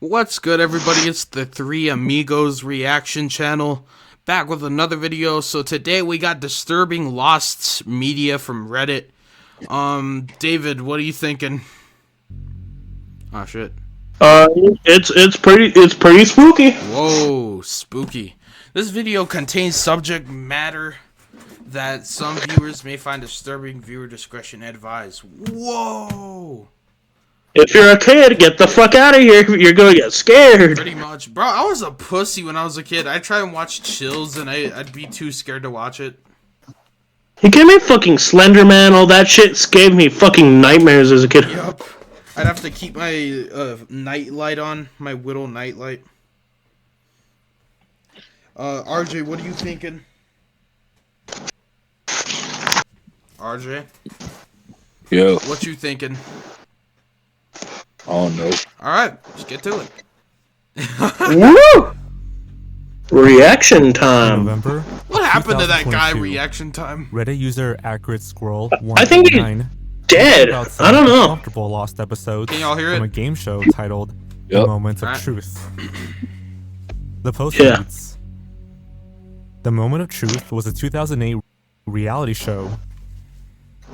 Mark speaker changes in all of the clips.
Speaker 1: What's good, everybody? It's the Three Amigos reaction channel, back with another video. So today we got disturbing lost media from Reddit. David, what are you thinking? Oh shit.
Speaker 2: It's pretty spooky.
Speaker 1: Whoa, spooky. This video contains subject matter that some viewers may find disturbing. Viewer discretion advised. Whoa.
Speaker 2: If you're a kid, get the fuck out of here. You're gonna get scared.
Speaker 1: Pretty much. Bro, I was a pussy when I was a kid. I'd try and watch Chills and I'd be too scared to watch it.
Speaker 2: You gave me fucking Slender Man, all that shit gave me fucking nightmares as a kid.
Speaker 1: Yup. I'd have to keep my night light on, my Whittle night light. RJ, what are you thinking? RJ?
Speaker 3: Yo.
Speaker 1: What you thinking?
Speaker 3: Oh no.
Speaker 1: Alright, let's get to it.
Speaker 2: Woo! Reaction time.
Speaker 4: November.
Speaker 1: What happened to that guy? Reaction time.
Speaker 4: Reddit user Accurate Scroll
Speaker 2: I think he's dead. I don't know.
Speaker 4: Comfortable lost episodes
Speaker 1: Can y'all hear
Speaker 4: from
Speaker 1: it?
Speaker 4: a game show titled The Moment of Truth. The post reads, The Moment of Truth was a 2008 reality show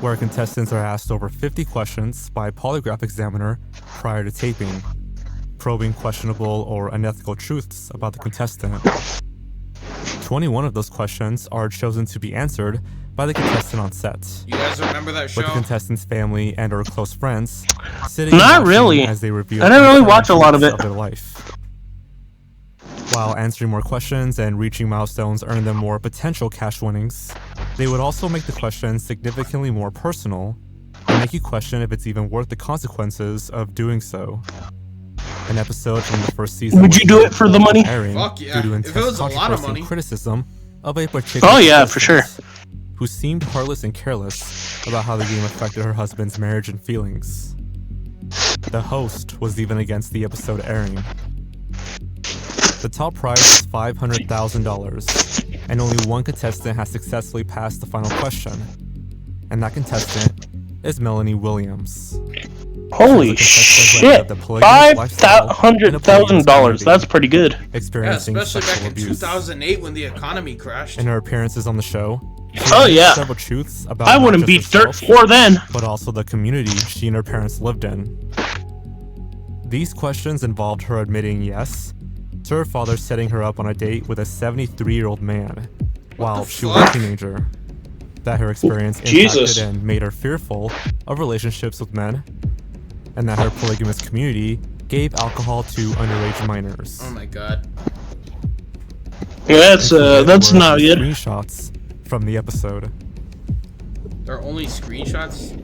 Speaker 4: where contestants are asked over 50 questions by a polygraph examiner prior to taping, probing questionable or unethical truths about the contestant. 21 of those questions are chosen to be answered by the contestant on set,
Speaker 1: You guys remember that show?
Speaker 4: with the contestant's family and or close friends sitting
Speaker 2: Not
Speaker 4: watching
Speaker 2: really.
Speaker 4: as they reveal
Speaker 2: I didn't really
Speaker 4: inside
Speaker 2: watch a lot of
Speaker 4: truths
Speaker 2: it.
Speaker 4: their life. While answering more questions and reaching milestones earn them more potential cash winnings, they would also make the questions significantly more personal and make you question if it's even worth the consequences of doing so. An episode from the first season
Speaker 2: Would you do it for the money?
Speaker 4: airing
Speaker 1: Fuck yeah.
Speaker 4: due to
Speaker 1: If it
Speaker 4: intense
Speaker 1: was a lot of
Speaker 4: controversy
Speaker 1: money.
Speaker 4: and criticism of a particular
Speaker 2: Oh yeah, for sure.
Speaker 4: contestant who seemed heartless and careless about how the game affected her husband's marriage and feelings. The host was even against the episode airing. The top prize is $500,000, and only one contestant has successfully passed the final question, and that contestant is Melanie Williams.
Speaker 2: Holy shit! $500,000. That's pretty good.
Speaker 1: Yeah,
Speaker 4: Experiencing
Speaker 1: especially back
Speaker 4: sexual
Speaker 1: in
Speaker 4: abuse.
Speaker 1: 2008 when the economy crashed.
Speaker 4: In her appearances on the show, she
Speaker 2: Oh
Speaker 4: revealed
Speaker 2: yeah.
Speaker 4: several truths about
Speaker 2: I
Speaker 4: not
Speaker 2: wouldn't
Speaker 4: just
Speaker 2: be dirt
Speaker 4: herself,
Speaker 2: for then.
Speaker 4: but also the community she and her parents lived in. These questions involved her admitting yes to her father setting her up on a date with a 73-year-old man while
Speaker 1: the
Speaker 4: she was a
Speaker 1: fuck?
Speaker 4: teenager, that her experience
Speaker 2: Jesus.
Speaker 4: impacted and made her fearful of relationships with men, and that her polygamous community gave alcohol to underage minors.
Speaker 1: Oh my god.
Speaker 2: That's
Speaker 4: Included were
Speaker 2: not good.
Speaker 4: Screenshots from the episode.
Speaker 1: There are only screenshots?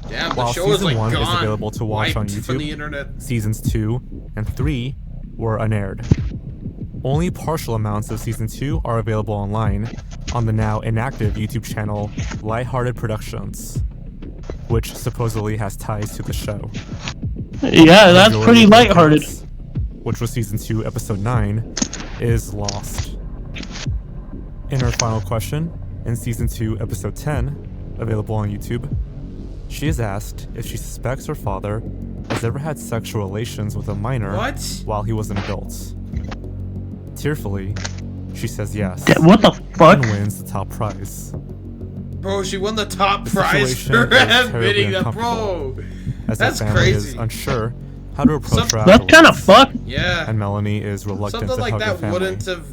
Speaker 1: Damn, the
Speaker 4: While
Speaker 1: show is
Speaker 4: season
Speaker 1: like
Speaker 4: 1
Speaker 1: gone.
Speaker 4: is available to watch on
Speaker 1: Wiped from the
Speaker 4: YouTube,
Speaker 1: internet.
Speaker 4: seasons 2 and 3 were unaired. Only partial amounts of season 2 are available online on the now inactive YouTube channel Lighthearted Productions, which supposedly has ties to the show.
Speaker 2: Yeah, that's
Speaker 4: Majority
Speaker 2: pretty
Speaker 4: of the
Speaker 2: lighthearted.
Speaker 4: accounts, which was season 2 episode 9, is lost. In her final question, in season 2 episode 10, available on YouTube, she is asked if she suspects her father has ever had sexual relations with a minor
Speaker 1: What?
Speaker 4: while he was an adult. Tearfully, she says yes,
Speaker 2: What the fuck?
Speaker 4: and wins the top prize.
Speaker 1: Bro, she won the top
Speaker 4: The
Speaker 1: prize
Speaker 4: situation
Speaker 1: for
Speaker 4: is terribly
Speaker 1: admitting that,
Speaker 4: uncomfortable,
Speaker 1: bro.
Speaker 4: As
Speaker 1: That's
Speaker 4: the family
Speaker 1: crazy.
Speaker 4: is unsure how to approach her
Speaker 2: That's kind of
Speaker 4: afterwards,
Speaker 2: fucked.
Speaker 1: Yeah.
Speaker 4: and Melanie is reluctant
Speaker 1: Something
Speaker 4: to
Speaker 1: like
Speaker 4: hug her
Speaker 1: that
Speaker 4: family.
Speaker 1: wouldn't have...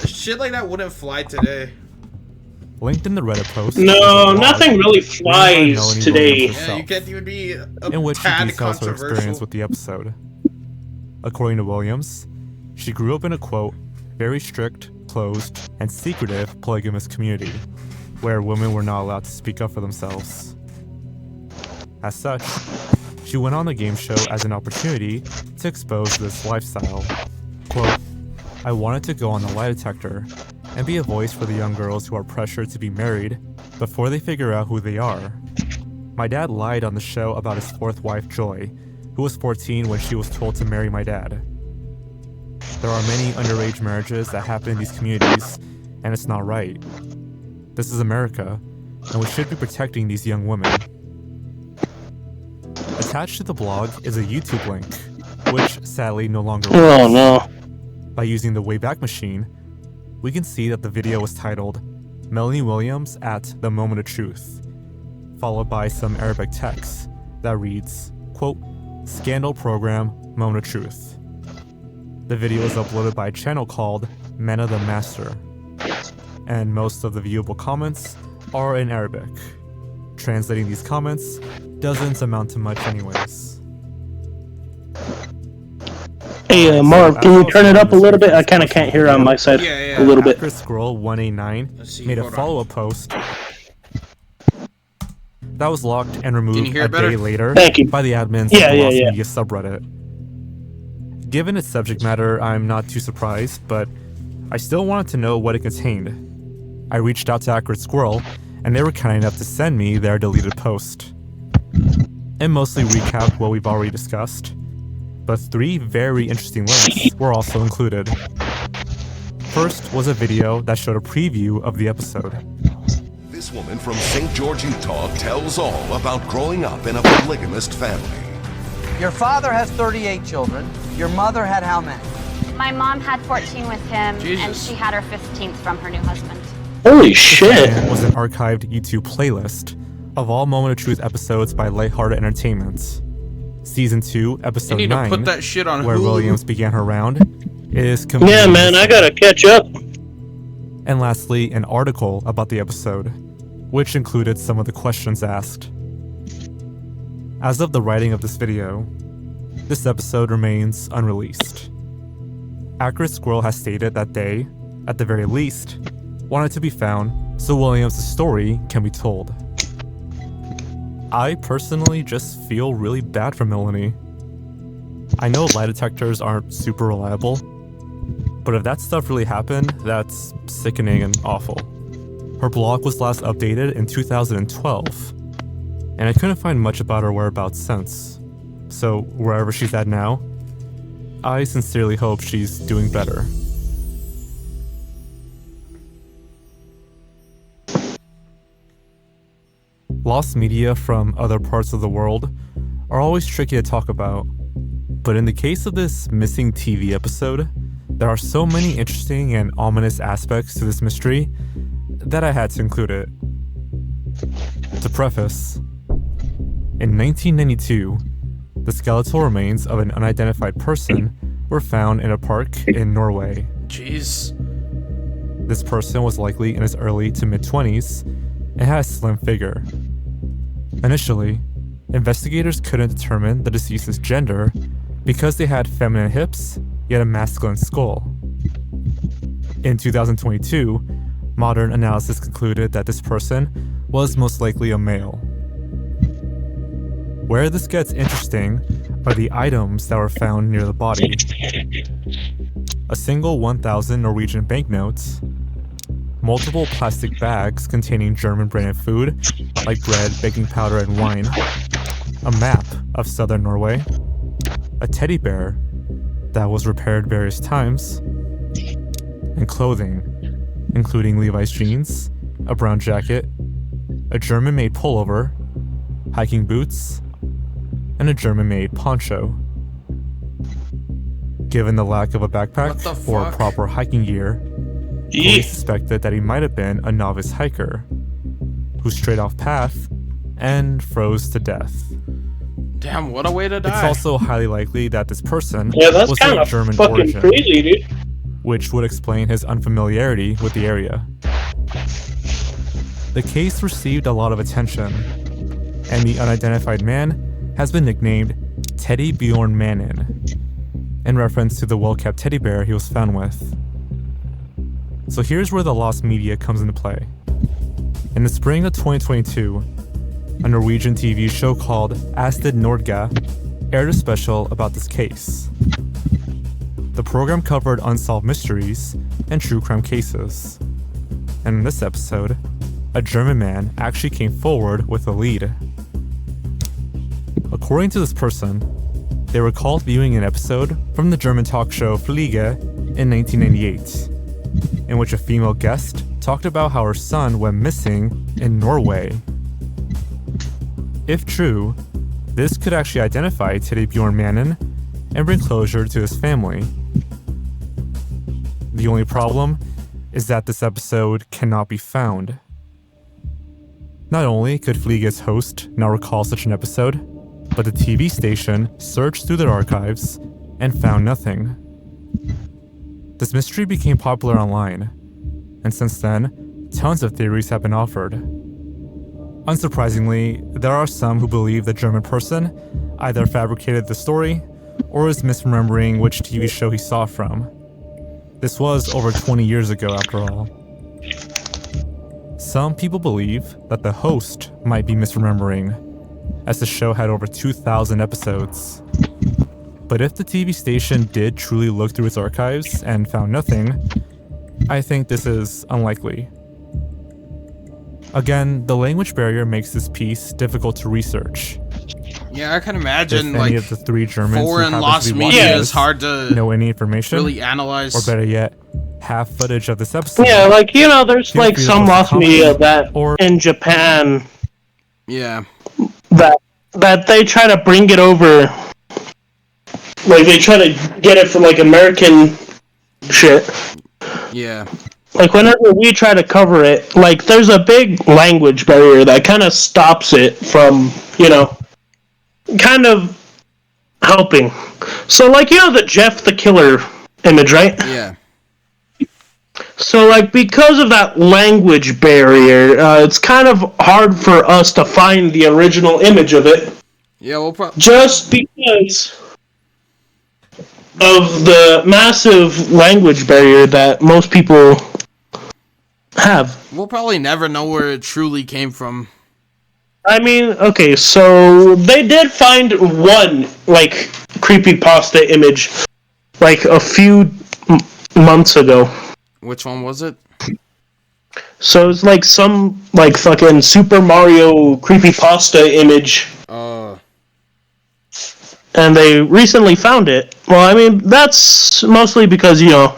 Speaker 1: shit like that wouldn't fly today.
Speaker 4: Linked in the Reddit post.
Speaker 2: No,
Speaker 4: is a blog
Speaker 2: nothing really
Speaker 4: written by
Speaker 2: flies
Speaker 4: Melanie
Speaker 2: today.
Speaker 4: Williams
Speaker 1: Yeah,
Speaker 4: herself,
Speaker 1: you can't even be a
Speaker 4: in which she
Speaker 1: tad
Speaker 4: details her experience
Speaker 1: controversial.
Speaker 4: with the episode. According to Williams, she grew up in a quote, very strict, closed, and secretive polygamous community, where women were not allowed to speak up for themselves. As such, she went on the game show as an opportunity to expose this lifestyle. Quote, I wanted to go on the lie detector and be a voice for the young girls who are pressured to be married before they figure out who they are. My dad lied on the show about his fourth wife, Joy, who was 14 when she was told to marry my dad. There are many underage marriages that happen in these communities, and it's not right. this is America, and we should be protecting these young women. Attached to the blog is a YouTube link, which sadly no longer works.
Speaker 2: Oh no.
Speaker 4: By using the Wayback Machine, we can see that the video was titled Melanie Williams at the Moment of Truth, followed by some Arabic text that reads, quote, Scandal Program, Moment of Truth. The video is uploaded by a channel called Men of the Master, and most of the viewable comments are in Arabic. Translating these comments doesn't amount to much anyways.
Speaker 2: Hey, Marv, can you turn it up a little bit? I kind of can't hear on my side
Speaker 1: Yeah.
Speaker 2: a little bit.
Speaker 4: Hacker Scroll 189 made a
Speaker 1: hold on.
Speaker 4: follow-up post that was locked and removed
Speaker 1: hear
Speaker 4: a
Speaker 1: it better?
Speaker 4: day later
Speaker 2: Thank you.
Speaker 4: by the admins
Speaker 2: Yeah,
Speaker 4: of the
Speaker 2: yeah,
Speaker 4: Lost
Speaker 2: yeah.
Speaker 4: Media subreddit. Given its subject matter, I'm not too surprised, but I still wanted to know what it contained. I reached out to Accurate Squirrel, and they were kind enough to send me their deleted post. It mostly recapped what we've already discussed, but 3 very interesting links were also included. First was a video that showed a preview of the episode.
Speaker 5: This woman from St. George, Utah tells all about growing up in a polygamist family.
Speaker 6: Your father has 38 children. Your mother had how many?
Speaker 7: My mom had 14 with him, and
Speaker 1: Jesus.
Speaker 7: she had her 15th from her new husband.
Speaker 2: Holy shit.
Speaker 4: And was an archived YouTube playlist of all Moment of Truth episodes by Lighthearted Entertainment. Season 2,
Speaker 1: I
Speaker 4: Episode
Speaker 1: need
Speaker 4: 9,
Speaker 1: to put that shit on
Speaker 4: where
Speaker 1: Hulu.
Speaker 4: Williams began her round, is complete.
Speaker 2: Yeah, man, I gotta catch up.
Speaker 4: And lastly, an article about the episode, which included some of the questions asked. As of the writing of this video, this episode remains unreleased. Accurate Squirrel has stated that they, at the very least, want it to be found so Williams' story can be told. I personally just feel really bad for Melanie. I know lie detectors aren't super reliable, but if that stuff really happened, that's sickening and awful. Her blog was last updated in 2012, and I couldn't find much about her whereabouts since. So wherever she's at now, I sincerely hope she's doing better. Lost media from other parts of the world are always tricky to talk about, but in the case of this missing TV episode, there are so many interesting and ominous aspects to this mystery that I had to include it. To preface, in 1992, the skeletal remains of an unidentified person were found in a park in Norway.
Speaker 1: Jeez.
Speaker 4: This person was likely in his early to mid-20s and had a slim figure. Initially, investigators couldn't determine the deceased's gender because they had feminine hips yet a masculine skull. In 2022, modern analysis concluded that this person was most likely a male. Where this gets interesting are the items that were found near the body. A single 1,000 Norwegian banknotes, multiple plastic bags containing German branded food like bread, baking powder, and wine, a map of southern Norway, a teddy bear that was repaired various times, and clothing, including Levi's jeans, a brown jacket, a German-made pullover, hiking boots, and a German-made poncho. Given the lack of a backpack
Speaker 1: What the
Speaker 4: or
Speaker 1: fuck?
Speaker 4: proper hiking gear, police suspected that he might have been a novice hiker who strayed off path and froze to death.
Speaker 1: Damn, what a way to
Speaker 4: It's
Speaker 1: die.
Speaker 4: also highly likely that this person
Speaker 2: Yeah, that's
Speaker 4: was
Speaker 2: kind
Speaker 4: of
Speaker 2: of
Speaker 4: German
Speaker 2: fucking
Speaker 4: origin,
Speaker 2: crazy, dude.
Speaker 4: which would explain his unfamiliarity with the area. The case received a lot of attention, and the unidentified man has been nicknamed Teddy Bjorn Mannen, in reference to the well-kept teddy bear he was found with. So here's where the lost media comes into play. In the spring of 2022, a Norwegian TV show called Asted Norge aired a special about this case. The program covered unsolved mysteries and true crime cases. And in this episode, a German man actually came forward with a lead. According to this person, they recalled viewing an episode from the German talk show Fliege in 1998, in which a female guest talked about how her son went missing in Norway. If true, this could actually identify Teddy Bjorn Mannen and bring closure to his family. The only problem is that this episode cannot be found. Not only could Flyge's host not recall such an episode, but the TV station searched through their archives and found nothing. This mystery became popular online, and since then, tons of theories have been offered. Unsurprisingly, there are some who believe the German person either fabricated the story or is misremembering which TV show he saw from. This was over 20 years ago after all. Some people believe that the host might be misremembering, as the show had over 2,000 episodes. But if the TV station did truly look through its archives and found nothing, I think this is unlikely. Again, the language barrier makes this piece difficult to research.
Speaker 1: Yeah, I can imagine
Speaker 4: If any of the three Germans who
Speaker 1: foreign
Speaker 4: happen to
Speaker 1: lost
Speaker 4: be watching
Speaker 1: media
Speaker 4: this
Speaker 1: is hard to
Speaker 4: know any information,
Speaker 1: really analyze.
Speaker 4: or better yet, have footage of this episode.
Speaker 2: Yeah, like, you know, there's
Speaker 4: Feel
Speaker 2: like
Speaker 4: free to
Speaker 2: some
Speaker 4: post a
Speaker 2: lost
Speaker 4: comment
Speaker 2: media that
Speaker 4: or-
Speaker 2: in Japan
Speaker 1: Yeah.
Speaker 2: that they try to bring it over. Like, they try to get it from, like, American shit.
Speaker 1: Yeah.
Speaker 2: Like, whenever we try to cover it, like, there's a big language barrier that kind of stops it from, you know, kind of helping. So, like, you know the Jeff the Killer image, right?
Speaker 1: Yeah.
Speaker 2: So, like, because of that language barrier, it's kind of hard for us to find the original image of it.
Speaker 1: Yeah, we'll probably...
Speaker 2: Just because of the massive language barrier that most people have.
Speaker 1: We'll probably never know where it truly came from.
Speaker 2: I mean, okay, so they did find one, like, creepypasta image, like, a few months ago.
Speaker 1: Which one was it?
Speaker 2: So it's like some, like, fucking Super Mario creepypasta image, and they recently found it. Well, I mean, that's mostly because, you know,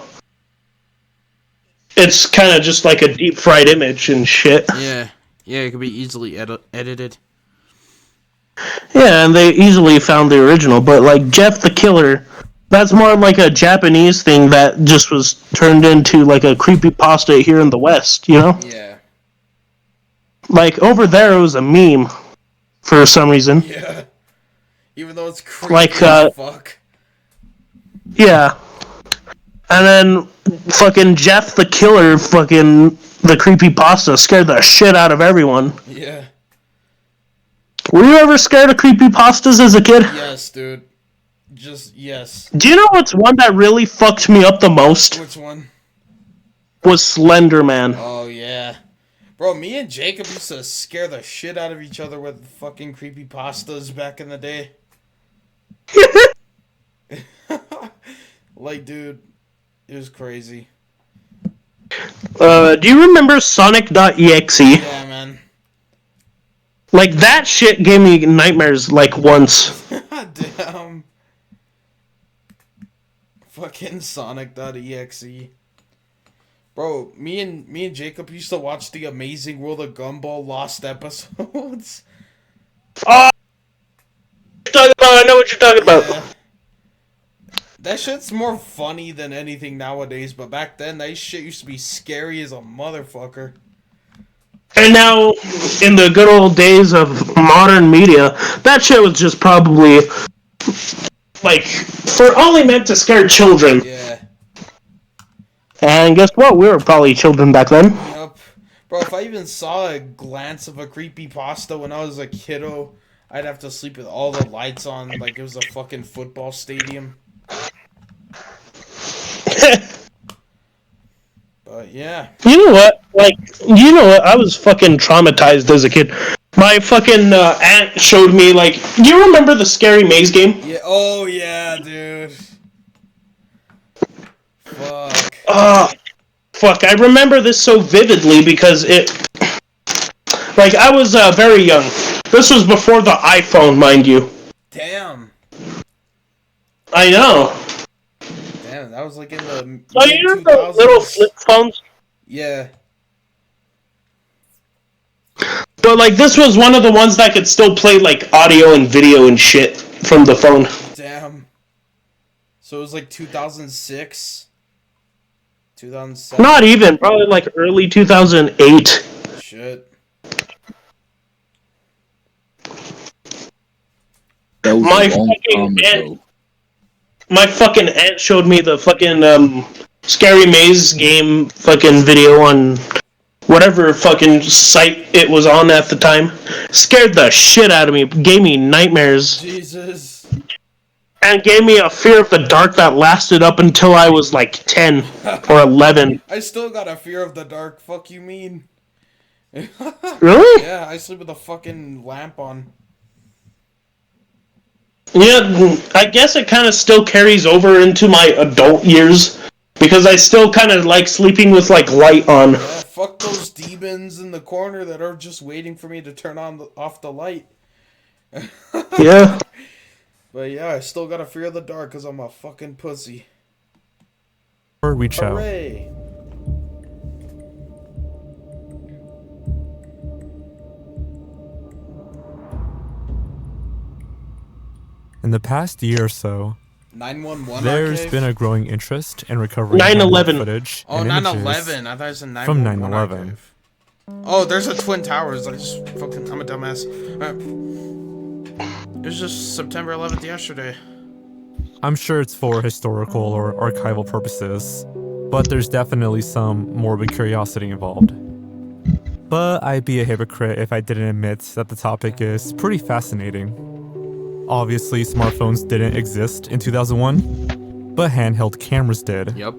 Speaker 2: it's kind of just like a deep-fried image and shit.
Speaker 1: Yeah. Yeah, it could be easily edited.
Speaker 2: Yeah, and they easily found the original, but, like, Jeff the Killer, that's more like a Japanese thing that just was turned into, like, a creepypasta here in the West, you know?
Speaker 1: Yeah.
Speaker 2: Like, over there it was a meme, for some reason.
Speaker 1: Yeah. Even though it's creepy
Speaker 2: Like,
Speaker 1: as fuck.
Speaker 2: Yeah. And then, fucking Jeff the Killer, fucking, the creepypasta scared the shit out of everyone.
Speaker 1: Yeah.
Speaker 2: Were you ever scared of creepypastas as a kid?
Speaker 1: Yes, dude. Just, yes.
Speaker 2: Do you know what's one that really fucked me up the most?
Speaker 1: Which one?
Speaker 2: Was Slender Man.
Speaker 1: Oh, yeah. Bro, me and Jacob used to scare the shit out of each other with fucking creepypastas back in the day. Like, dude, it was crazy.
Speaker 2: Do you remember Sonic.exe?
Speaker 1: Yeah, man.
Speaker 2: Like, that shit gave me nightmares, like, once.
Speaker 1: Damn. Fucking Sonic.exe. Bro, me and Jacob used to watch the Amazing World of Gumball Lost episodes.
Speaker 2: Oh! I know what you're talking about.
Speaker 1: Yeah. That shit's more funny than anything nowadays, but back then, that shit used to be scary as a motherfucker.
Speaker 2: And now, in the good old days of modern media, that shit was just probably, like, for only meant to scare children.
Speaker 1: Yeah.
Speaker 2: And guess what? We were probably children back then.
Speaker 1: Yep. Bro, if I even saw a glance of a creepypasta when I was a kiddo, I'd have to sleep with all the lights on like it was a fucking football stadium. But yeah.
Speaker 2: You know what? Like, you know what? I was fucking traumatized as a kid. My fucking aunt showed me, like, do you remember the Scary Maze game?
Speaker 1: Yeah. Oh yeah, dude. Fuck.
Speaker 2: Fuck. I remember this so vividly because it... Like, I was very young. This was before the iPhone, mind you.
Speaker 1: Damn.
Speaker 2: I know.
Speaker 1: Damn, that was like in the
Speaker 2: Oh, you know the little flip phones?
Speaker 1: Yeah.
Speaker 2: like, this was one of the ones that could still play, like, audio and video and shit from the phone.
Speaker 1: Damn. So it was like 2006? 2007?
Speaker 2: Not even, probably, like, early 2008.
Speaker 1: Shit.
Speaker 3: That was
Speaker 2: My
Speaker 3: a long
Speaker 2: fucking
Speaker 3: time ago.
Speaker 2: My fucking aunt showed me the fucking, Scary Maze game fucking video on whatever fucking site it was on at the time. Scared the shit out of me. Gave me nightmares.
Speaker 1: Jesus.
Speaker 2: And gave me a fear of the dark that lasted up until I was like 10 or 11.
Speaker 1: I still got a fear of the dark. Fuck you mean?
Speaker 2: Really?
Speaker 1: Yeah, I sleep with a fucking lamp on.
Speaker 2: Yeah, I guess it kind of still carries over into my adult years. Because I still kind of like sleeping with like light on.
Speaker 1: Yeah, fuck those demons in the corner that are just waiting for me to turn off the light.
Speaker 2: Yeah.
Speaker 1: But yeah, I still got a fear of the dark because I'm a fucking pussy.
Speaker 4: Or reach out.
Speaker 1: Hooray!
Speaker 4: In the past year or so,
Speaker 1: 911
Speaker 4: there's
Speaker 1: archive?
Speaker 4: been a growing interest in recovering
Speaker 2: 9/11
Speaker 4: footage
Speaker 1: Oh,
Speaker 4: and
Speaker 1: 9/11.
Speaker 4: images
Speaker 1: I thought it was a 911
Speaker 4: from 9/11.
Speaker 1: archive. Oh, there's a Twin Towers. I'm a dumbass. It was just September 11th yesterday.
Speaker 4: I'm sure it's for historical or archival purposes, but there's definitely some morbid curiosity involved. But I'd be a hypocrite if I didn't admit that the topic is pretty fascinating. Obviously, smartphones didn't exist in 2001, but handheld cameras did,
Speaker 1: Yep.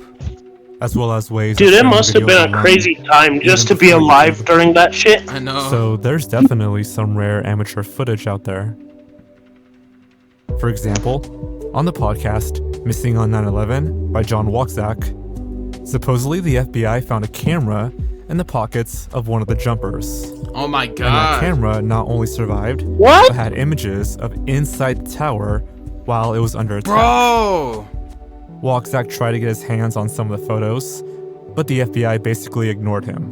Speaker 4: as well as ways
Speaker 2: Dude,
Speaker 4: of
Speaker 2: it
Speaker 4: streaming
Speaker 2: must have
Speaker 4: videos
Speaker 2: been a
Speaker 4: online.
Speaker 2: crazy time just
Speaker 4: even
Speaker 2: to be
Speaker 4: before
Speaker 2: alive
Speaker 4: YouTube.
Speaker 2: during that shit.
Speaker 1: I know.
Speaker 4: So there's definitely some rare amateur footage out there. For example, on the podcast Missing on 9/11 by John Walczak, supposedly the FBI found a camera in the pockets of one of the jumpers.
Speaker 1: Oh my
Speaker 4: And that
Speaker 1: god.
Speaker 4: camera not only survived,
Speaker 2: What?
Speaker 4: but had images of inside the tower while it was under attack.
Speaker 1: Bro!
Speaker 4: Walczak tried to get his hands on some of the photos, but the FBI basically ignored him.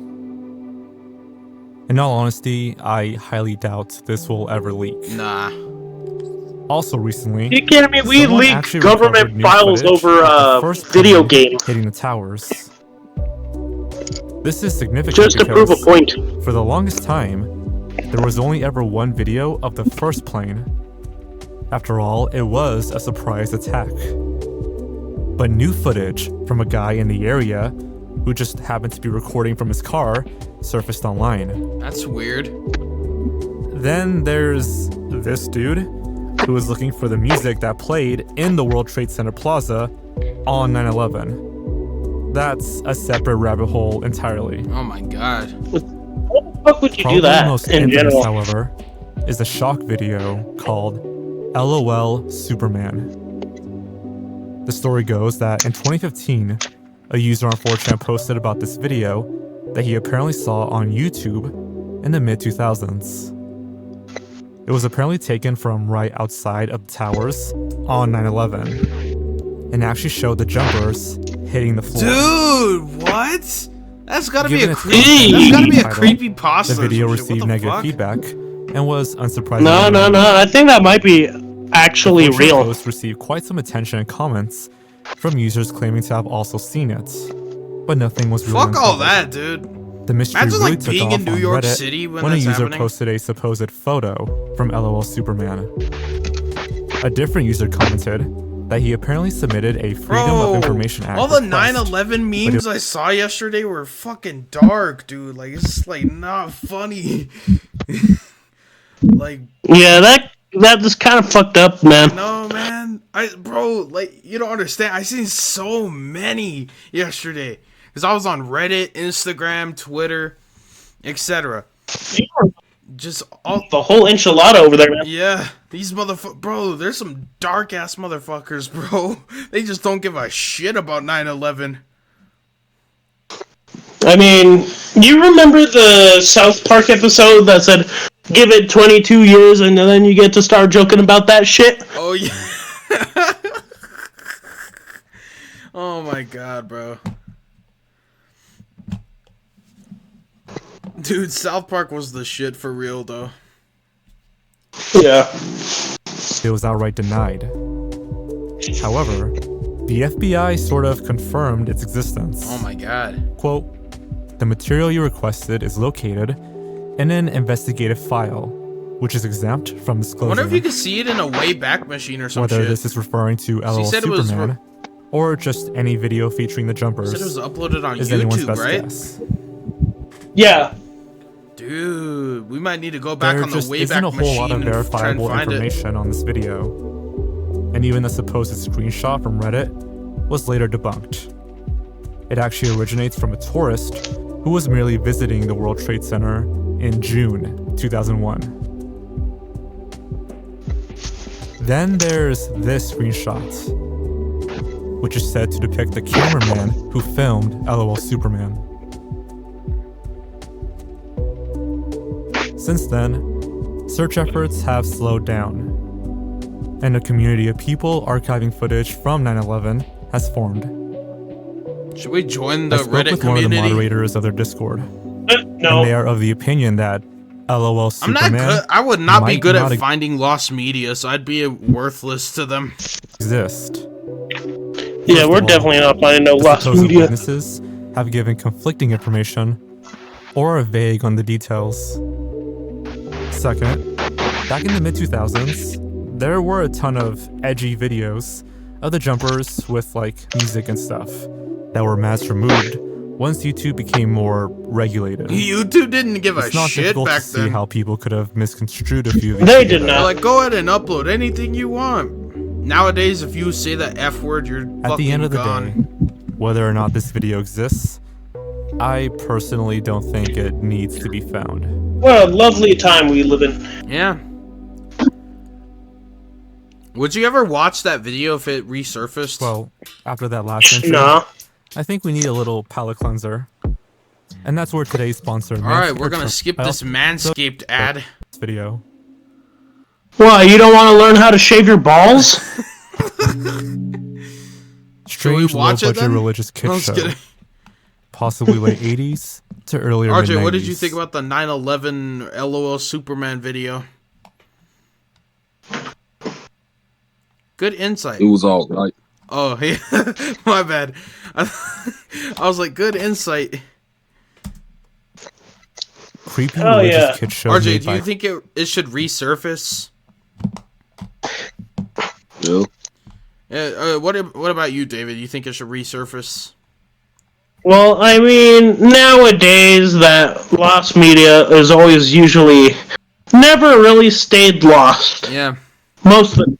Speaker 4: In all honesty, I highly doubt this will ever leak.
Speaker 1: Nah.
Speaker 4: Also recently,
Speaker 2: You kidding me? We
Speaker 4: someone
Speaker 2: leaked
Speaker 4: actually
Speaker 2: government
Speaker 4: recovered new
Speaker 2: files
Speaker 4: footage
Speaker 2: over
Speaker 4: of the first
Speaker 2: video
Speaker 4: plane
Speaker 2: game
Speaker 4: hitting the towers. This is significant
Speaker 2: just to prove a
Speaker 4: because
Speaker 2: point.
Speaker 4: for the longest time, there was only ever one video of the first plane. After all, it was a surprise attack. But new footage from a guy in the area who just happened to be recording from his car surfaced online.
Speaker 1: That's weird.
Speaker 4: Then there's this dude who was looking for the music that played in the World Trade Center Plaza on 9/11. That's a separate rabbit hole entirely.
Speaker 1: Oh my god.
Speaker 2: What the fuck would you
Speaker 4: Probably
Speaker 2: do that
Speaker 4: most
Speaker 2: in
Speaker 4: infamous,
Speaker 2: general?
Speaker 4: however, is a shock video called LOL Superman. The story goes that in 2015, a user on 4chan posted about this video that he apparently saw on YouTube in the mid-2000s. It was apparently taken from right outside of the towers on 9/11 and actually showed the jumpers hitting the floor.
Speaker 1: Dude, what? That's gotta be
Speaker 4: Given
Speaker 1: a
Speaker 4: its
Speaker 1: creepy. That's gotta be a
Speaker 4: title,
Speaker 1: creepy pasta.
Speaker 4: The video
Speaker 1: or some shit.
Speaker 4: received
Speaker 1: What the
Speaker 4: negative
Speaker 1: fuck?
Speaker 4: feedback and was unsurprisingly.
Speaker 2: No. I think that might be actually
Speaker 4: The
Speaker 2: real.
Speaker 4: post received quite some attention and comments from users claiming to have also seen it, but nothing was really
Speaker 1: Fuck all
Speaker 4: uncovered.
Speaker 1: that, dude.
Speaker 4: The mystery
Speaker 1: Imagine,
Speaker 4: really
Speaker 1: like,
Speaker 4: took
Speaker 1: being
Speaker 4: off
Speaker 1: in New
Speaker 4: on
Speaker 1: York
Speaker 4: Reddit
Speaker 1: City when
Speaker 4: a
Speaker 1: that's
Speaker 4: user
Speaker 1: happening.
Speaker 4: posted a supposed photo from LOL Superman. A different user commented that he apparently submitted a Freedom
Speaker 1: Bro,
Speaker 4: of Information Act
Speaker 1: all the
Speaker 4: request.
Speaker 1: 9/11 memes I saw yesterday were fucking dark, dude. Like, it's like not funny. Like,
Speaker 2: Yeah, that is kind of fucked up, man.
Speaker 1: no, man. Bro, like, you don't understand. I seen so many yesterday. Because I was on Reddit, Instagram, Twitter, etc. Just all.
Speaker 2: The whole enchilada over there, man.
Speaker 1: Yeah, these motherfuckers. Bro, there's some dark ass motherfuckers, bro. They just don't give a shit about 9/11.
Speaker 2: I mean, you remember the South Park episode that said, give it 22 years and then you get to start joking about that shit?
Speaker 1: Oh, yeah. Oh, my God, bro. Dude, South Park was the shit for real, though.
Speaker 2: Yeah.
Speaker 4: It was outright denied. However, the FBI sort of confirmed its existence.
Speaker 1: Oh my god.
Speaker 4: Quote, the material you requested is located in an investigative file, which is exempt from
Speaker 1: I
Speaker 4: disclosure.
Speaker 1: wonder if you could see it in a Wayback Machine or some
Speaker 4: Whether
Speaker 1: shit.
Speaker 4: this is referring to LOL
Speaker 1: said it was
Speaker 4: Superman or just any video featuring the jumpers
Speaker 1: Said it was uploaded on
Speaker 4: is anyone's
Speaker 1: YouTube,
Speaker 4: best
Speaker 1: right?
Speaker 4: guess.
Speaker 2: Yeah.
Speaker 1: Dude, we might need to go back
Speaker 4: There
Speaker 1: on the
Speaker 4: just
Speaker 1: Wayback
Speaker 4: isn't a whole
Speaker 1: Machine
Speaker 4: lot of
Speaker 1: and try and
Speaker 4: verifiable
Speaker 1: find it.
Speaker 4: information on this video. And even the supposed screenshot from Reddit was later debunked. It actually originates from a tourist who was merely visiting the World Trade Center in June 2001. Then there's this screenshot, which is said to depict the cameraman who filmed LOL Superman. Since then, search efforts have slowed down, and a community of people archiving footage from 9/11 has formed.
Speaker 1: Should we join the
Speaker 4: I spoke
Speaker 1: Reddit
Speaker 4: with one of the
Speaker 1: community?
Speaker 4: moderators of their Discord,
Speaker 2: No.
Speaker 4: and they are of the opinion that LOL
Speaker 1: I'm
Speaker 4: Superman
Speaker 1: not good. I would not be
Speaker 4: might
Speaker 1: good
Speaker 4: not
Speaker 1: at finding lost media, so I'd be worthless to them.
Speaker 4: exist.
Speaker 2: Yeah, we're
Speaker 4: all,
Speaker 2: definitely not finding no
Speaker 4: The
Speaker 2: lost
Speaker 4: supposed
Speaker 2: media.
Speaker 4: witnesses have given conflicting information or are vague on the details. Second, back in the mid-2000s, there were a ton of edgy videos of the jumpers with like music and stuff that were mass removed once YouTube became more regulated.
Speaker 1: YouTube didn't give a
Speaker 4: It's not
Speaker 1: shit
Speaker 4: difficult
Speaker 1: back
Speaker 4: to see
Speaker 1: then.
Speaker 4: how people could have misconstrued a few of these
Speaker 2: They
Speaker 4: videos.
Speaker 2: did
Speaker 1: They're
Speaker 2: not.
Speaker 1: like, go ahead and upload anything you want. Nowadays, if you say the F word, you're
Speaker 4: At
Speaker 1: fucking
Speaker 4: the end of the
Speaker 1: gone.
Speaker 4: day, whether or not this video exists, I personally don't think it needs to be found.
Speaker 2: What a lovely time we live in.
Speaker 1: Yeah. Would you ever watch that video if it resurfaced?
Speaker 4: Well, after that last entry,
Speaker 2: Nah.
Speaker 4: I think we need a little palate cleanser. And that's where today's sponsor,
Speaker 1: Alright, we're gonna skip this Manscaped ad.
Speaker 4: video.
Speaker 2: What, you don't want to learn how to shave your balls?
Speaker 4: Strange
Speaker 1: watch it
Speaker 4: low-budget
Speaker 1: then?
Speaker 4: religious
Speaker 1: I
Speaker 4: kid
Speaker 1: was
Speaker 4: show.
Speaker 1: kidding.
Speaker 4: Possibly late 80s to earlier
Speaker 1: RJ,
Speaker 4: mid-90s.
Speaker 1: what did you think about the 9/11 LOL Superman video? Good insight.
Speaker 3: It was all right.
Speaker 1: Oh, yeah. My bad. I was like, good insight.
Speaker 4: Creepy
Speaker 2: Oh,
Speaker 4: religious
Speaker 2: yeah.
Speaker 4: kid show
Speaker 1: RJ,
Speaker 4: made
Speaker 1: do
Speaker 4: by
Speaker 1: you think it should resurface?
Speaker 3: Yeah.
Speaker 1: What about you, David? You think it should resurface?
Speaker 2: Well, I mean, nowadays that lost media is always usually never really stayed lost.
Speaker 1: Yeah.
Speaker 2: Most of it.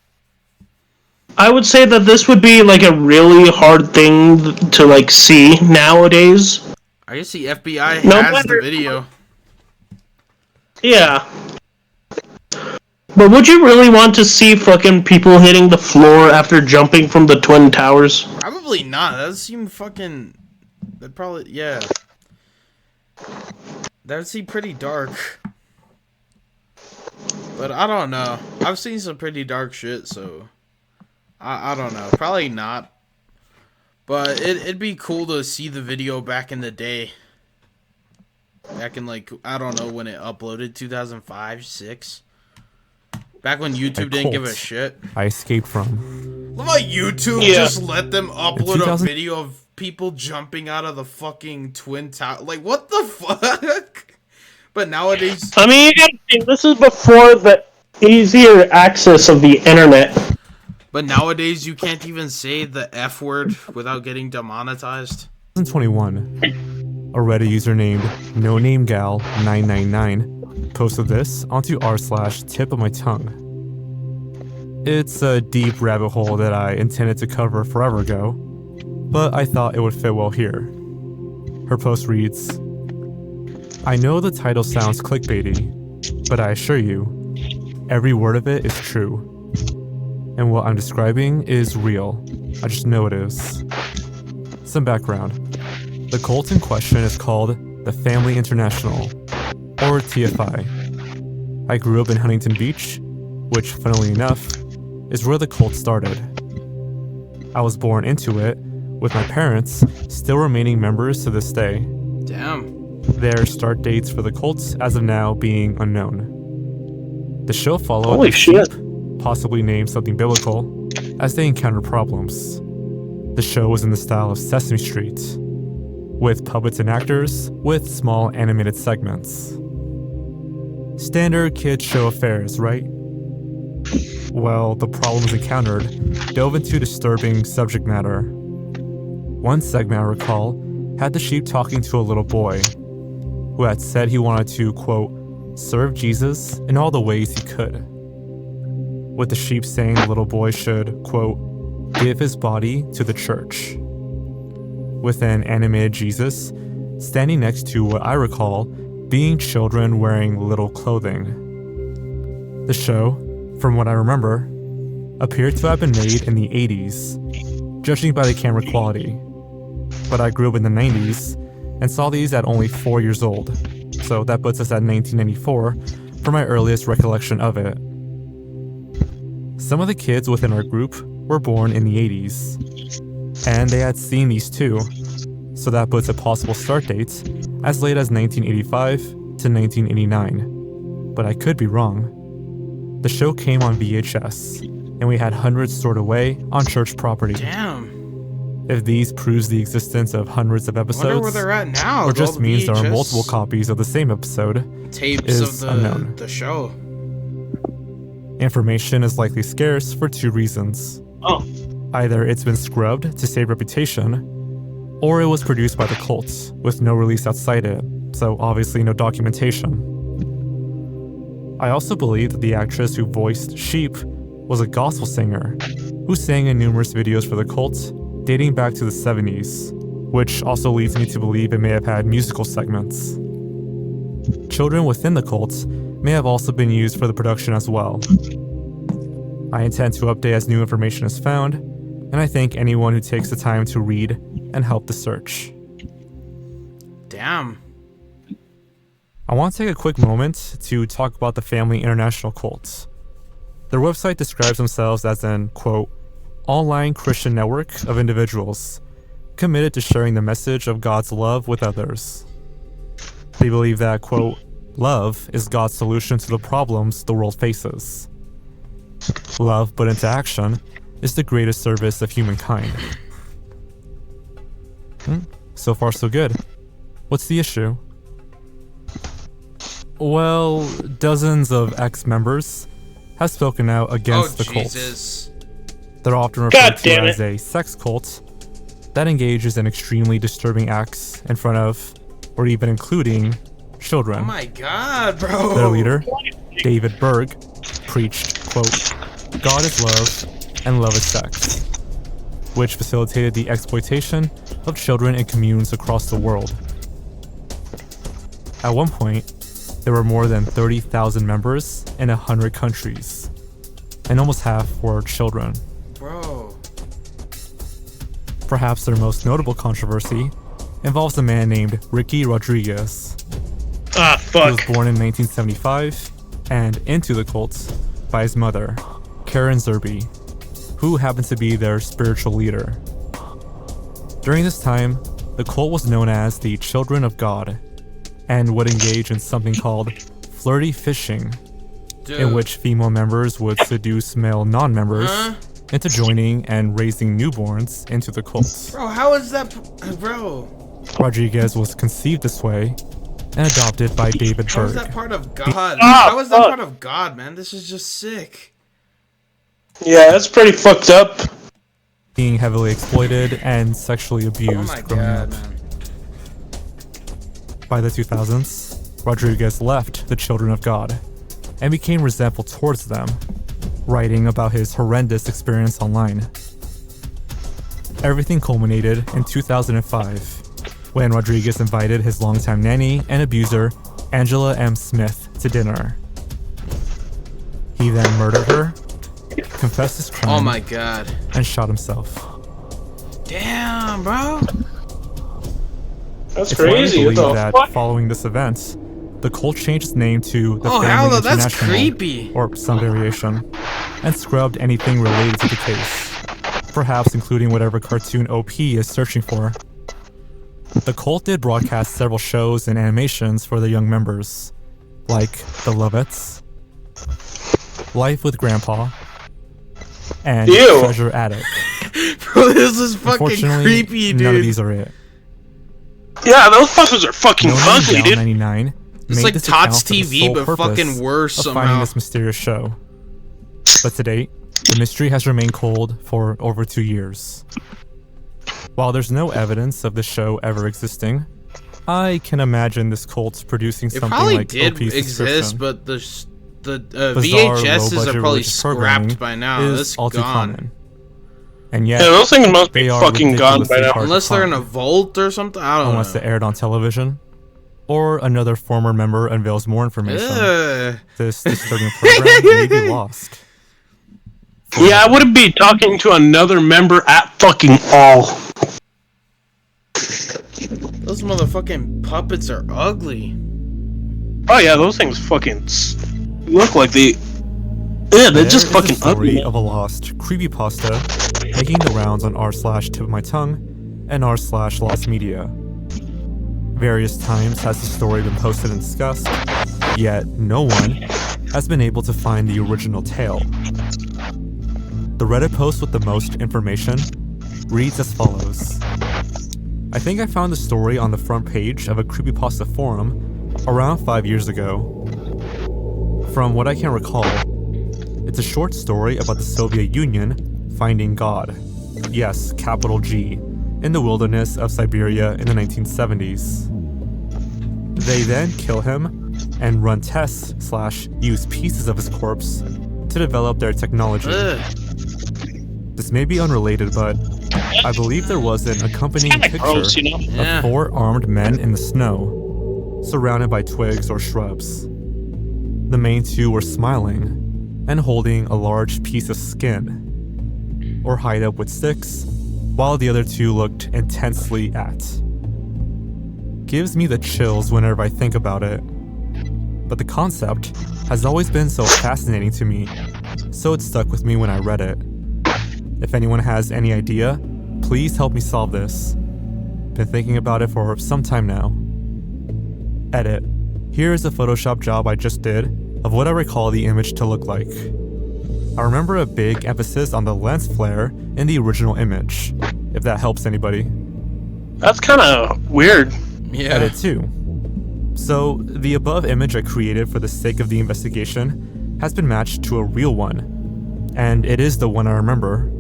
Speaker 2: I would say that this would be like a really hard thing to like see nowadays.
Speaker 1: I guess the FBI
Speaker 2: No
Speaker 1: has
Speaker 2: matter-
Speaker 1: the video.
Speaker 2: Yeah. But would you really want to see fucking people hitting the floor after jumping from the Twin Towers?
Speaker 1: Probably not. That would seem fucking... That'd probably... Yeah. That would seem pretty dark. But I don't know. I've seen some pretty dark shit, so... I don't know. Probably not. But it'd be cool to see the video back in the day. Back in, like, I don't know when it uploaded, 2005, 6. Back when YouTube didn't give a
Speaker 4: cult.
Speaker 1: shit.
Speaker 4: I escaped from.
Speaker 1: Look at YouTube
Speaker 2: Yeah.
Speaker 1: just let them upload a
Speaker 4: 2000
Speaker 1: video of people jumping out of the fucking Twin Tower. Like, what the fuck? But nowadays...
Speaker 2: I mean, you gotta think, this is before the easier access of the internet.
Speaker 1: But nowadays, you can't even say the F word without getting demonetized.
Speaker 4: 2021, a Reddit user named NoNameGal999 posted this onto r/tip of my tongue. It's a deep rabbit hole that I intended to cover forever ago, but I thought it would fit well here. Her post reads, I know the title sounds clickbaity, but I assure you, every word of it is true. And what I'm describing is real. I just know it is. Some background. The cult in question is called the Family International, or TFI. I grew up in Huntington Beach, which, funnily enough, is where the cult started. I was born into it, with my parents still remaining members to this day.
Speaker 1: Damn.
Speaker 4: their start dates for the cult as of now being unknown. The show followed
Speaker 2: Holy
Speaker 4: a
Speaker 2: shit.
Speaker 4: sheep, possibly named something biblical, as they encountered problems. The show was in the style of Sesame Street, with puppets and actors, with small animated segments. Standard kids show affairs, right? Well, the problems encountered dove into disturbing subject matter. One segment I recall had the sheep talking to a little boy, who had said he wanted to, quote, serve Jesus in all the ways he could. With the sheep saying the little boy should, quote, give his body to the church. With an animated Jesus standing next to what I recall being children wearing little clothing. The show, from what I remember, appeared to have been made in the 80s, judging by the camera quality. But I grew up in the 90s and saw these at only 4 years old, so that puts us at 1994 for my earliest recollection of it. Some of the kids within our group were born in the 80s, and they had seen these too, so that puts a possible start date as late as 1985 to 1989. But I could be wrong. The show came on VHS, and we had hundreds stored away on church property.
Speaker 1: Damn.
Speaker 4: If these proves the existence of hundreds of
Speaker 1: I wonder
Speaker 4: episodes,
Speaker 1: where they're at now.
Speaker 4: or just
Speaker 1: All the
Speaker 4: means there are
Speaker 1: VHS
Speaker 4: multiple copies of the same episode,
Speaker 1: tapes
Speaker 4: is
Speaker 1: of
Speaker 4: unknown.
Speaker 1: the show.
Speaker 4: Information is likely scarce for two reasons.
Speaker 2: Oh.
Speaker 4: Either it's been scrubbed to save reputation, or it was produced by the cult, with no release outside it, so obviously no documentation. I also believe that the actress who voiced Sheep was a gospel singer, who sang in numerous videos for the cult, dating back to the 70s, which also leads me to believe it may have had musical segments. Children within the cult may have also been used for the production as well. I intend to update as new information is found, and I thank anyone who takes the time to read and help the search.
Speaker 1: Damn.
Speaker 4: I want to take a quick moment to talk about the Family International Cult. Their website describes themselves as an, quote, online Christian network of individuals committed to sharing the message of God's love with others. They believe that, quote, love is God's solution to the problems the world faces. Love put into action is the greatest service of humankind. So far so good. What's the issue? Well, dozens of ex-members have spoken out against the cult.
Speaker 1: Jesus.
Speaker 4: They're often
Speaker 2: God
Speaker 4: referred to
Speaker 2: damn
Speaker 4: as
Speaker 2: it.
Speaker 4: a sex cult that engages in extremely disturbing acts in front of, or even including, children.
Speaker 1: Oh my god, bro.
Speaker 4: Their leader, David Berg, preached, quote, God is love and love is sex, which facilitated the exploitation of children in communes across the world. At one point, there were more than 30,000 members in 100 countries, and almost half were children.
Speaker 1: Bro.
Speaker 4: Perhaps their most notable controversy involves a man named Ricky Rodriguez.
Speaker 2: Ah,
Speaker 4: He was
Speaker 2: fuck.
Speaker 4: born in 1975 and into the cult by his mother, Karen Zerby, who happened to be their spiritual leader. During this time, the cult was known as the Children of God and would engage in something called flirty fishing,
Speaker 1: Dude.
Speaker 4: in which female members would seduce male non-members into joining and raising newborns into the cult.
Speaker 1: Bro, how is that, bro?
Speaker 4: Rodriguez was conceived this way and adopted by David
Speaker 1: How is
Speaker 4: Berg.
Speaker 1: that part of God?
Speaker 2: Ah,
Speaker 1: How is that
Speaker 2: fuck.
Speaker 1: part of God, man? This is just sick.
Speaker 2: Yeah, that's pretty fucked up.
Speaker 4: Being heavily exploited and sexually
Speaker 1: Oh
Speaker 4: abused
Speaker 1: my
Speaker 4: growing
Speaker 1: god,
Speaker 4: up.
Speaker 1: man.
Speaker 4: By the 2000s, Rodriguez left the Children of God and became resentful towards them, writing about his horrendous experience online. Everything culminated in 2005, when Rodriguez invited his longtime nanny and abuser, Angela M. Smith, to dinner. He then murdered her, confessed his crime,
Speaker 1: Oh my god.
Speaker 4: and shot himself.
Speaker 1: Damn, bro.
Speaker 2: That's
Speaker 4: It's hard to
Speaker 2: crazy. What
Speaker 4: believe
Speaker 2: the
Speaker 4: that
Speaker 2: fuck?
Speaker 4: following this event, the cult changed its name to the
Speaker 1: Oh,
Speaker 4: Family
Speaker 1: hell no, that's
Speaker 4: International,
Speaker 1: creepy.
Speaker 4: or some variation, and scrubbed anything related to the case, perhaps including whatever cartoon OP is searching for. The cult did broadcast several shows and animations for the young members, like The Lovets, Life with Grandpa, and
Speaker 2: Ew.
Speaker 4: Treasure Attic.
Speaker 1: Bro, this is fucking
Speaker 4: Unfortunately,
Speaker 1: creepy, dude.
Speaker 4: none of these are it.
Speaker 2: Yeah, those buses are fucking
Speaker 4: No
Speaker 2: ugly, dude.
Speaker 4: 99
Speaker 1: It's
Speaker 4: made
Speaker 1: like
Speaker 4: this
Speaker 1: Tots
Speaker 4: account for the
Speaker 1: TV,
Speaker 4: sole
Speaker 1: but
Speaker 4: purpose
Speaker 1: fucking worse
Speaker 4: of
Speaker 1: somehow.
Speaker 4: finding this mysterious show. But to date, the mystery has remained cold for over 2 years. While there's no evidence of the show ever existing, I can imagine this cult producing
Speaker 1: It
Speaker 4: something
Speaker 1: probably
Speaker 4: like
Speaker 1: did
Speaker 4: OP's
Speaker 1: exist,
Speaker 4: description.
Speaker 1: but the
Speaker 4: Bizarre,
Speaker 1: VHSs are
Speaker 4: low-budget
Speaker 1: probably
Speaker 4: religious programming
Speaker 1: scrapped by now.
Speaker 4: is
Speaker 1: That's
Speaker 4: all too
Speaker 1: gone.
Speaker 4: common. And yet,
Speaker 2: Yeah, those things must be
Speaker 4: they are
Speaker 2: fucking gone by
Speaker 4: ridiculously
Speaker 2: now.
Speaker 4: hard to
Speaker 1: Unless they're in a
Speaker 4: find.
Speaker 1: vault or something. I don't
Speaker 4: Unless
Speaker 1: know.
Speaker 4: it aired on television, or another former member unveils more information.
Speaker 1: Ugh.
Speaker 4: This disturbing program may be lost.
Speaker 2: Yeah, I wouldn't be talking to another member at fucking all.
Speaker 1: Those motherfucking puppets are ugly.
Speaker 2: Oh yeah, those things fucking look like they... Yeah, they're
Speaker 4: There
Speaker 2: just
Speaker 4: is
Speaker 2: fucking
Speaker 4: a story
Speaker 2: ugly.
Speaker 4: of a lost creepypasta making the rounds on r/tip of my tongue and r/lost media. Various times has the story been posted and discussed, yet no one has been able to find the original tale. The Reddit post with the most information reads as follows. I think I found the story on the front page of a creepypasta forum around 5 years ago. From what I can recall, it's a short story about the Soviet Union finding God, yes, capital G, in the wilderness of Siberia in the 1970s. They then kill him and run tests / use pieces of his corpse to develop their technology.
Speaker 1: Ugh.
Speaker 4: This may be unrelated, but I believe there was an accompanying
Speaker 2: Kinda
Speaker 4: picture
Speaker 2: gross, you know?
Speaker 1: Yeah.
Speaker 4: of 4 armed men in the snow, surrounded by twigs or shrubs. The main 2 were smiling and holding a large piece of skin, or hide up with sticks, while the other 2 looked intensely at. Gives me the chills whenever I think about it. But the concept has always been so fascinating to me, so it stuck with me when I read it. If anyone has any idea, please help me solve this. Been thinking about it for some time now. Edit. Here is a Photoshop job I just did of what I recall the image to look like. I remember a big emphasis on the lens flare in the original image, if that helps anybody.
Speaker 2: That's kind of weird.
Speaker 1: Yeah.
Speaker 4: Edit 2. So, the above image I created for the sake of the investigation has been matched to a real one, and it is the one I remember.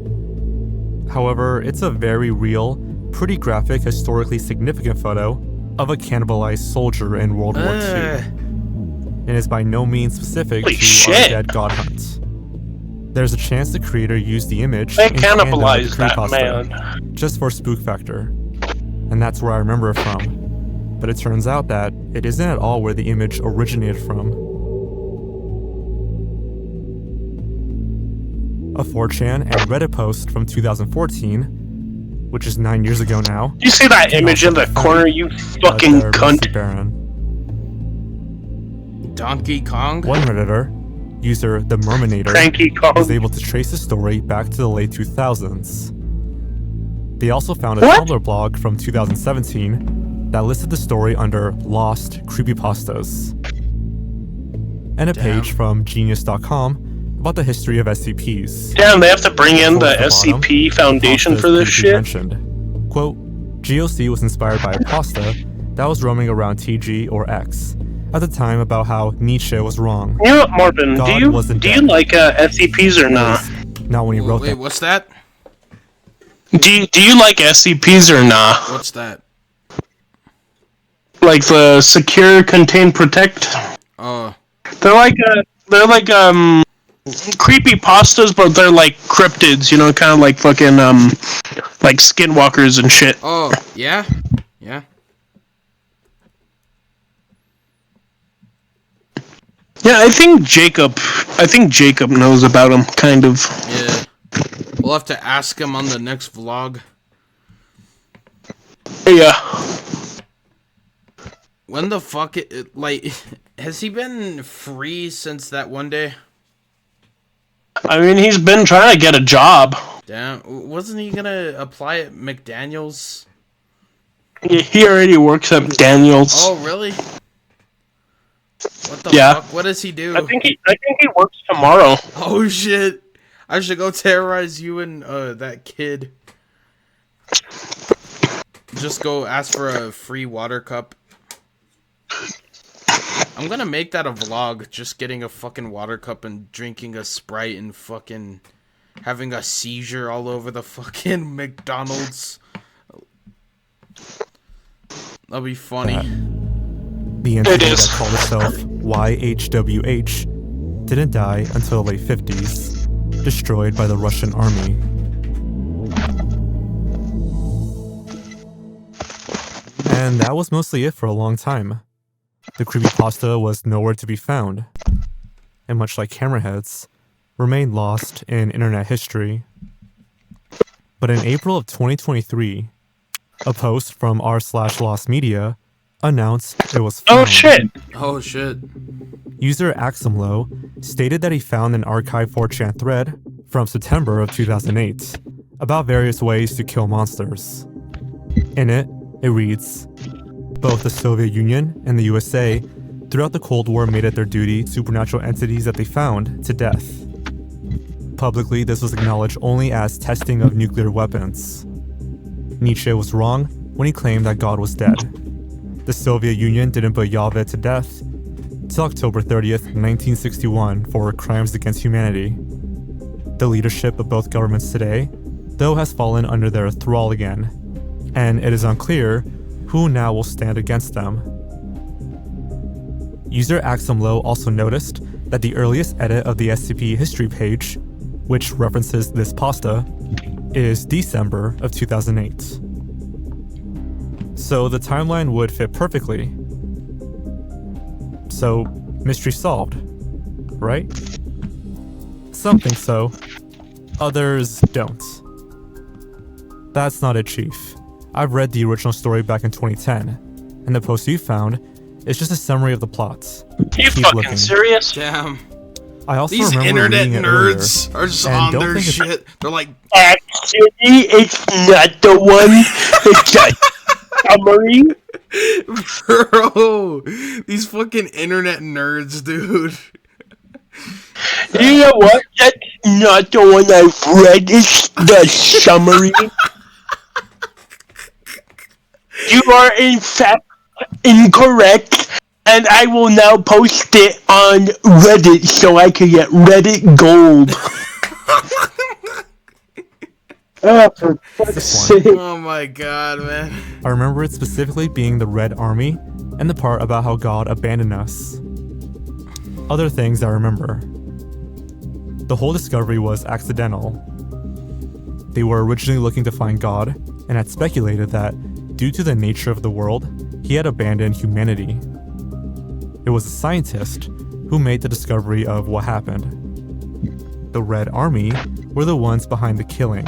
Speaker 4: However, it's a very real, pretty graphic, historically significant photo of a cannibalized soldier in World War II, and is by no means specific
Speaker 2: Holy
Speaker 4: to
Speaker 2: shit.
Speaker 4: our dead god hunt. There's a chance the creator used the image
Speaker 2: They
Speaker 4: in tandem with
Speaker 2: cannibalized
Speaker 4: the
Speaker 2: that
Speaker 4: creepypasta,
Speaker 2: man.
Speaker 4: just for spook factor, and that's where I remember it from. But it turns out that it isn't at all where the image originated from. A 4chan and Reddit post from 2014, which is 9 years ago now.
Speaker 2: You see that image in the corner, you fucking
Speaker 4: there,
Speaker 2: cunt?
Speaker 4: Mr. Baron.
Speaker 1: Donkey Kong?
Speaker 4: One Redditor, user the Merminator,
Speaker 2: Cranky
Speaker 4: was
Speaker 2: Kong.
Speaker 4: able to trace the story back to the late 2000s. They also found a
Speaker 2: What?
Speaker 4: Tumblr blog from 2017 that listed the story under Lost Creepypastas, and a page from Genius.com about the history of SCPs.
Speaker 2: Damn, they have to bring in the
Speaker 4: Towards the bottom,
Speaker 2: SCP Foundation
Speaker 4: pastas
Speaker 2: for this
Speaker 4: previously
Speaker 2: shit?
Speaker 4: mentioned. Quote, GOC was inspired by a pasta that was roaming around TG or X at the time about how Nietzsche was wrong.
Speaker 2: You know what, Marvin?
Speaker 4: God
Speaker 2: Do
Speaker 4: wasn't
Speaker 2: you
Speaker 4: dead.
Speaker 2: like SCPs or not?
Speaker 4: Not when he wrote
Speaker 1: Wait,
Speaker 4: that.
Speaker 1: what's that?
Speaker 2: Do you like SCPs or not?
Speaker 1: What's that?
Speaker 2: Like the secure, contain, protect?
Speaker 1: Oh.
Speaker 2: They're like creepy pastas, but they're like cryptids, you know, kind of like fucking like skinwalkers and shit.
Speaker 1: Oh, yeah? Yeah.
Speaker 2: Yeah, I think Jacob knows about them, kind of.
Speaker 1: Yeah. We'll have to ask him on the next vlog.
Speaker 2: Yeah.
Speaker 1: When the fuck like has he been free since that one day?
Speaker 2: I mean, he's been trying to get a job.
Speaker 1: Damn, wasn't he gonna apply at McDaniel's?
Speaker 2: He already works at Daniels.
Speaker 1: Oh, really? What the
Speaker 2: Yeah.
Speaker 1: fuck? What does he do?
Speaker 2: I think he works tomorrow.
Speaker 1: Oh shit! I should go terrorize you and that kid. Just go ask for a free water cup. I'm gonna make that a vlog, just getting a fucking water cup and drinking a Sprite and fucking having a seizure all over the fucking McDonald's. That'll be funny.
Speaker 4: The entity that called itself YHWH didn't die until the late 50s, destroyed by the Russian army. And that was mostly it for a long time. The creepypasta was nowhere to be found, and much like Hammerheads, remained lost in internet history. But in April of 2023, a post from r/lost media announced it was found.
Speaker 2: Oh shit!
Speaker 1: Oh shit.
Speaker 4: User Axumlo stated that he found an archive 4chan thread from September of 2008 about various ways to kill monsters. In it reads, "Both the Soviet Union and the USA throughout the Cold War made it their duty supernatural entities that they found to death. Publicly, this was acknowledged only as testing of nuclear weapons. Nietzsche was wrong when he claimed that God was dead. The Soviet Union didn't put Yahweh to death till October 30th, 1961 for crimes against humanity. The leadership of both governments today, though, has fallen under their thrall again, and it is unclear who now will stand against them." User Axumlo also noticed that the earliest edit of the SCP history page, which references this pasta, is December of 2008. So the timeline would fit perfectly. So, mystery solved, right? Some think so, others don't. That's not it, Chief. I've read the original story back in 2010, and the post you found is just a summary of the plots.
Speaker 2: You
Speaker 4: Keep
Speaker 2: fucking
Speaker 4: looking.
Speaker 2: serious?
Speaker 1: Damn.
Speaker 4: I also
Speaker 1: These
Speaker 4: remember
Speaker 1: internet
Speaker 4: reading it earlier,
Speaker 1: nerds are just
Speaker 4: and
Speaker 1: on
Speaker 4: don't
Speaker 1: their
Speaker 4: think it's-
Speaker 1: shit. They're like,
Speaker 2: Actually, it's not the one. It's a summary.
Speaker 1: bro, these fucking internet nerds, dude.
Speaker 2: You know what? That's not the one I've read. It's the summary. You are in fact incorrect, and I will now post it on Reddit so I can get Reddit gold. Oh, for fuck's
Speaker 4: This one.
Speaker 2: sake.
Speaker 1: Oh my god, man.
Speaker 4: I remember it specifically being the Red Army and the part about how God abandoned us. Other things I remember. The whole discovery was accidental. They were originally looking to find God and had speculated that, due to the nature of the world, he had abandoned humanity. It was a scientist who made the discovery of what happened. The Red Army were the ones behind the killing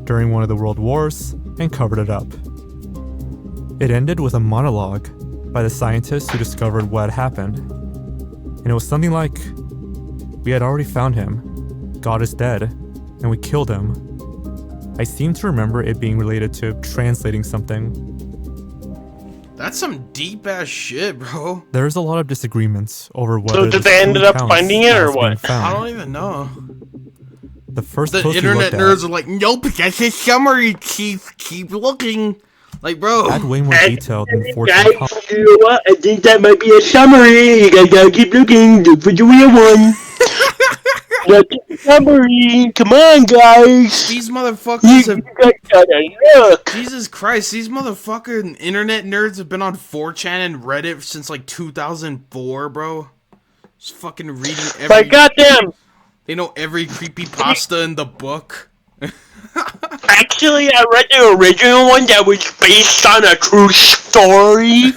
Speaker 4: during one of the world wars and covered it up. It ended with a monologue by the scientist who discovered what had happened. And it was something like, "We had already found him. God is dead, and we killed him." I seem to remember it being related to translating something.
Speaker 1: That's some deep ass shit, bro.
Speaker 4: There's a lot of disagreements over whether
Speaker 2: So did
Speaker 4: this
Speaker 2: they ended
Speaker 4: truly
Speaker 2: up
Speaker 4: counts
Speaker 2: finding it or
Speaker 4: as being
Speaker 2: what?
Speaker 4: found.
Speaker 1: I don't even know.
Speaker 4: The first
Speaker 1: The
Speaker 4: post we
Speaker 1: internet
Speaker 4: looked
Speaker 1: nerds
Speaker 4: at
Speaker 1: are like, nope, that's a summary, Keith. Keep looking. Like, bro.
Speaker 4: had way more detail than 14
Speaker 2: Guys,
Speaker 4: comments.
Speaker 2: you know what? I think that might be a summary. You guys gotta keep looking. Look for the real one. Look at the summary. Come on, guys.
Speaker 1: These
Speaker 2: You
Speaker 1: motherfuckers have.
Speaker 2: guys gotta look.
Speaker 1: Jesus Christ, these motherfucking internet nerds have been on 4chan and Reddit since like 2004, bro. Just fucking reading every.
Speaker 2: But goddamn.
Speaker 1: They know every creepypasta in the book.
Speaker 2: Actually, I read the original one that was based on a true story.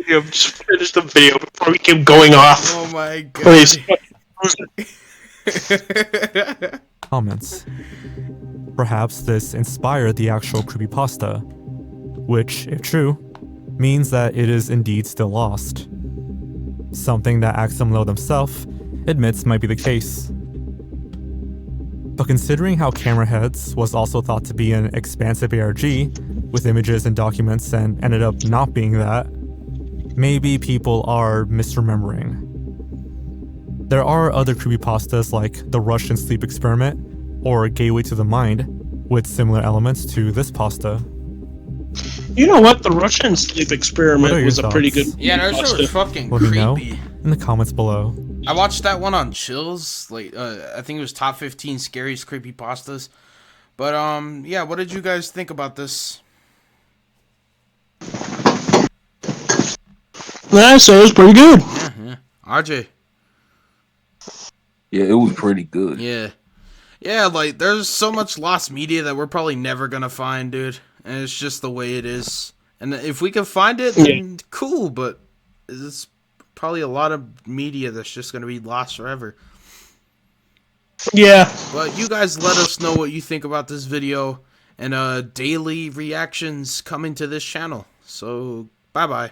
Speaker 2: Yeah, just finish the video before we keep going off.
Speaker 1: Oh my god.
Speaker 2: Please.
Speaker 4: comments. Perhaps this inspired the actual creepypasta, which, if true, means that it is indeed still lost. Something that Axumlo himself admits might be the case. But considering how Camera Heads was also thought to be an expansive ARG with images and documents and ended up not being that, maybe people are misremembering. There are other creepypastas like the Russian Sleep Experiment or Gateway to the Mind with similar elements to this pasta.
Speaker 2: You know what? The Russian sleep
Speaker 4: What are
Speaker 2: experiment
Speaker 4: your
Speaker 2: was a pretty good.
Speaker 1: Yeah, that shit
Speaker 2: pasta.
Speaker 1: was fucking
Speaker 4: Let me know
Speaker 1: creepy.
Speaker 4: in the comments below.
Speaker 1: I watched that one on Chills, like I think it was top 15 scariest creepypastas. But yeah, what did you guys think about this?
Speaker 2: Yeah, so it was pretty good.
Speaker 1: Yeah. RJ.
Speaker 3: Yeah, it was pretty good.
Speaker 1: Yeah, like there's so much lost media that we're probably never gonna find, dude. And it's just the way it is. And if we can find it, then cool, but it's probably a lot of media that's just gonna be lost forever.
Speaker 2: Yeah.
Speaker 1: But you guys let us know what you think about this video and daily reactions coming to this channel. So bye bye.